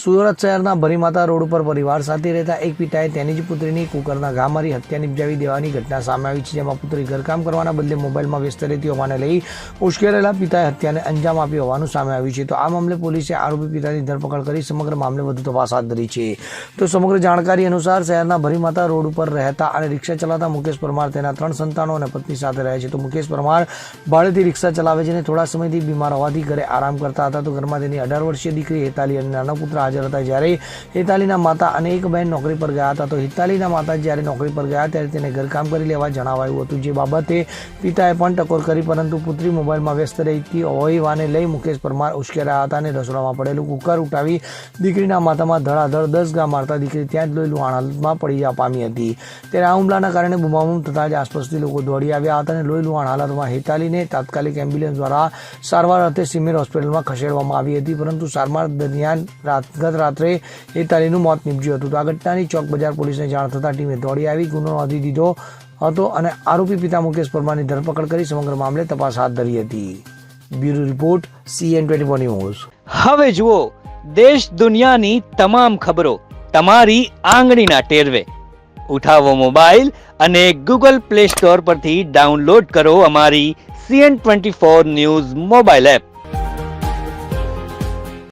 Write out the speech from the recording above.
સુરત શહેરના ભરીમાતા રોડ ઉપર પરિવાર સાથે રહેતા એક પિતાએ તેની જ પુત્રીની કુકરના ઘા મારી હત્યા નિપજાવી દેવાની ઘટના સામે આવી છે, જેમાં પુત્રી ઘરકામ કરવાના બદલે મોબાઈલમાં વ્યસ્ત રહેતી હોવાને લઈ ઉશ્કેરેલા પિતાએ હત્યાને અંજામ આપ્યો હોવાનું સામે આવ્યું છે. તો આ મામલે પોલીસે આરોપી પિતાની ધરપકડ કરી સમગ્ર મામલે વધુ તપાસ હાથ ધરી છે. તો સમગ્ર જાણકારી અનુસાર શહેરના ભરીમાતા રોડ ઉપર રહેતા અને રિક્ષા ચલાવતા મુકેશ પરમાર તેના 3 સંતાનો અને પત્ની સાથે રહે છે. તો મુકેશ પરમાર ભાડેથી રિક્ષા ચલાવે છે અને થોડા સમયથી બીમાર હોવાથી ઘરે આરામ કરતા હતા. તો ઘરમાં તેની 18 વર્ષીય દીકરી હેતાલી અને નાનો પુત્ર હાજર હતા. જ્યારે હેતાલીના માતા અને એક બહેન નોકરી પર ગયા હતા. તો હેતાલીના માતા જ્યારે નોકરી પર ગયા ત્યારે તેને ઘરકામ કરી લેવા જણાવાયું હતું, જે બાબતે પિતાએ પણ ટકોર કરી, પરંતુ પુત્રી મોબાઈલમાં વ્યસ્ત રહેતી હોવાને લઈ મુકેશ પરમાર ઉશ્કેરાયા હતા અને રસોડામાં પડેલું કુકર ઉઠાવી દીકરીના માથામાં ધડાધડ 10 ઘા મારતા દીકરી ત્યાં જ લોહી લુહાણ હાલતમાં પડી જવા પામી હતી. ત્યારે આ હુમલાના કારણે બૂમાબૂમ થતાં જ આસપાસથી લોકો દોડી આવ્યા હતા અને લોહી લુહાણ હાલતમાં હેતાલીને તાત્કાલિક એમ્બ્યુલન્સ દ્વારા સારવાર અર્થે સિમેર હોસ્પિટલમાં ખસેડવામાં આવી હતી, પરંતુ સારવાર દરમિયાન ગત રાત્રે હેતાલીનું મોત નીપજ્યું હતું. તો આ ઘટનાની ચોક બજાર પોલીસને જાણ થતાં ટીમે દોડી આવી ગુનો નોંધી દીધો હતો અને આરોપી પિતા મુકેશ પરમારની ધરપકડ કરી સમગ્ર મામલે તપાસ હાથ ધરી હતી. Bureau report CN24 news. હવે જુઓ દેશ દુનિયાની તમામ ખબરો તમારી આંગળીના ટેરવે. ઉઠાવો મોબાઈલ અને Google Play Store પરથી ડાઉનલોડ કરો અમારી CN24 ન્યૂઝ મોબાઈલ એપ.